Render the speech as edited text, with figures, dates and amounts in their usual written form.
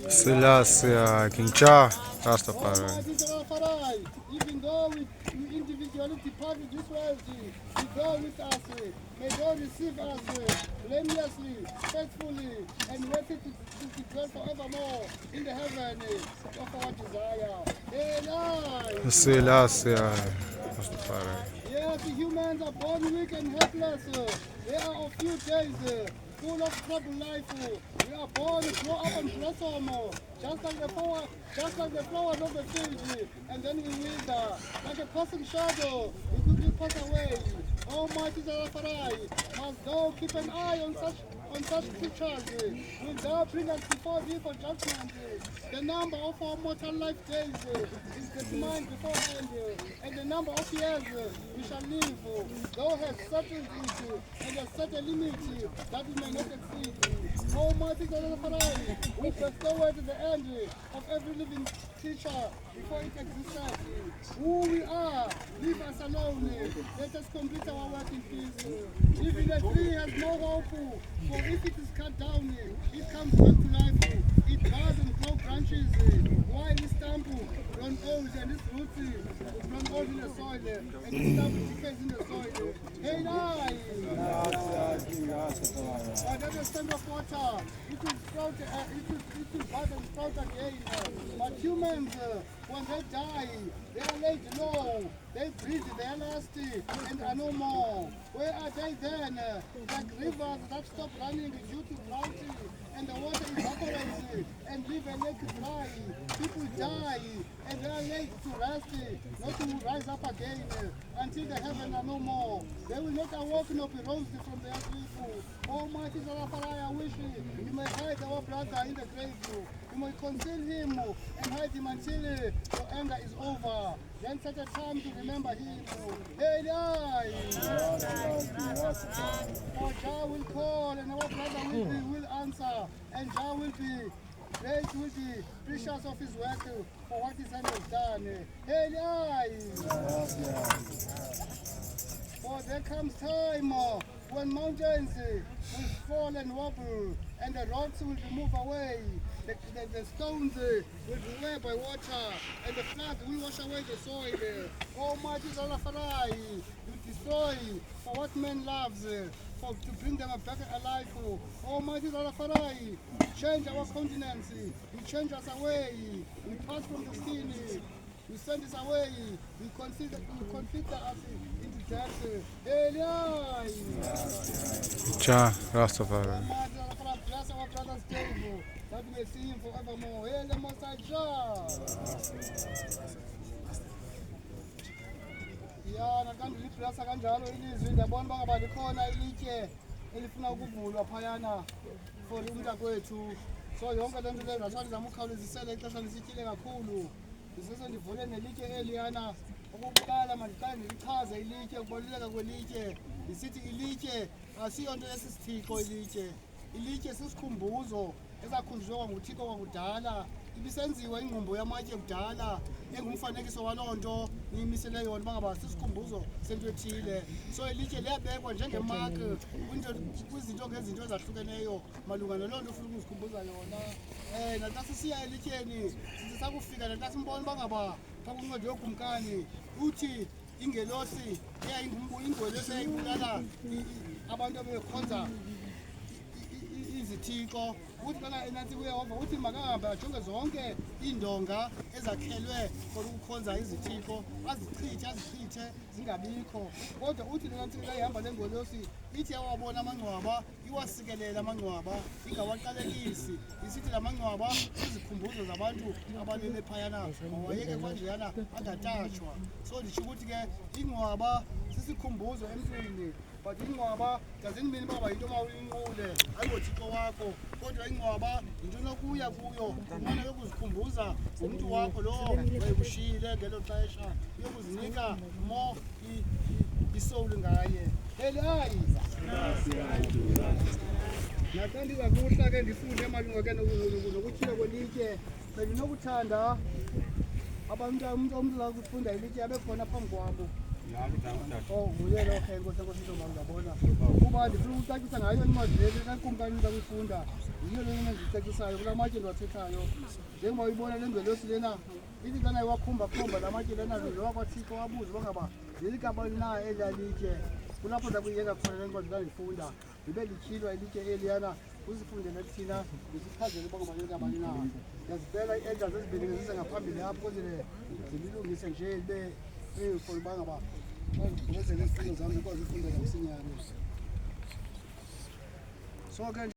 Selassie, King Cha, Rastafari. Even though we individually departed this world, we go with us. May God receive us blamelessly, faithfully, and worthy to dwell forevermore in the heaven of our desire. Selassie, Rastafari. Yes, the humans are born weak and helpless. They are of few days, full of trouble life. We are born, grow up and blossom, just like the flowers of the field, and then we wither. Like a passing shadow, we quickly pass away. Almighty Zarafarai, must thou keep an eye on such creatures. Will thou bring us before thee for judgment? The number of our mortal life days is determined beforehand, and the number of years we shall live. Thou hast settled it, and hast set a limit that we may not exceed. Almighty Zarafarai, we bestow at the end of every living creature before it existed. Who we are, leave us alone. Let us complete our work in peace. Even the tree has no hope, for if it is cut down, it comes back to life. It bars and grows branches, while its stump run old and its roots run old in the soil, and its stump decays in the soil. Hey, nai! But at the center of water, it will sprout, it will bud and sprout again. But humans, when they die, they are laid low, they breathe their last, and are no more. Where are they then? Like rivers that stop running due to drought, and the water evaporates, and leave a lake dry. People die, and they are laid to rest, not to rise up again, until the heaven are no more. They will not awake nor be roused from their sleep. Almighty Zarafarai, I wish you may hide our brother in the grave. You may conceal him and hide him until your anger is over. Then such a time to remember him. Hey, for Jah will call and our brother will answer. And Jah will be great will be precious of his work for what his hand has done. Hey, for there comes time when mountains will fall and wobble, and the rocks will be moved away. The stones will be away by water, and the flood will wash away the soil. Almighty Zalafarai, you destroy for what man loves, to bring them back alive. Almighty Zalafarai, change our continents, you change us away, we pass from the skin, you send us away, you consider us into death. Cha, Rastafari. Bless our brother's table, that we may see him forevermore. Hail the Most High Jah. Ya nakanti librasa kanjalo ilizwi ndiyabona uba ngaba likhona ilitye elifuna ukuvulwa phayana for umntakwethu. So yonke le nto leyo ndathanda ndizama ukhawulezisela ixesha ndisityile kakhulu. Ndisese ndivule nelitye eliyana. Okokuqala mandiqale ndilichaze ilitye, ukubaluleka kwelitye. Ndisithi ilitye asiyonto esisithixo ilitye. Ilitye sisikhumbuzo esakhunjuzwa nguThixo kwakudala. Ibisenziwa ingqumbo yamatye kudala engumfanekiso waloo nto niyimisele yona uba ngaba sisikhumbuzo sento ethile. So ilitye liyabekwa njengemark kwizinto ngezinto ezahlukeneyo malunga naloo nto ufuna ukuzikhumbuza yona. Naxa sisiya elityeni sisakufika naxa simbona uba ngaba phaa kuncedo yokumkani uthi ingelosi ingelosi eyayibulala abantu abekhonza izithixo. Uthi xana enantsika uyehova uthi makahambe ajonge zonke iindonga ezakhelwe for ukukhonza izithixo, azichithe zingabikho. Kodwa uthi enantsika xa ihamba le ngolosi ithi yawabona amangcwaba iwasikelele amangcwaba ingawaqalekisi. Isithi la mangcwaba izikhumbuzo zabantu abalele phayana mawayeke kwanjeyana angatatshwa. So nditsho ukuthi ke ingcwaba sisikhumbuzo emntwini. But ingcwaba doesn't mean uba yinto mawuyinqule ayingothixo wakho, kodwa ingcwaba yinto nokuya kuyo umane yokuzikhumbuza ngumntu wakho lowo wayekushiyile ngelo xesha, yokuzinika more isoul ngaye. Hayi naxa ndiza kuhla ke ndifunde malunga ke nokutyhila kwelitye, bendinokuthanda umntu za kufunda ilitye abe khona phambi kwabo. Oh, nguyena okay Nkosi Ntombi ngiyabona. Kuba ndifuna ukucacisa ngayo incwadi le kaNkumkani ukuyifunda. Yiyo le engicacisayo kula matye ndiwathethayo. Njengoba uyibona le ndwelosi lena ithi xana iwakhomba la matye lena lo kwaThixo wabuza bangaba lelikapa lina elalitye. Kulapho ndakuyeka khona le ncwadi ndayifunda. Libe lityhilwa ilitye eliyana uzifundele thina ngisichazele bangaba lelikapa lina. Yazicela i-elders ezibini zise ngaphambili apho kwenzele zililungise nje libe for bangaba ngizenzele izifundo zami zikwazi ukufundela msinyane. So ke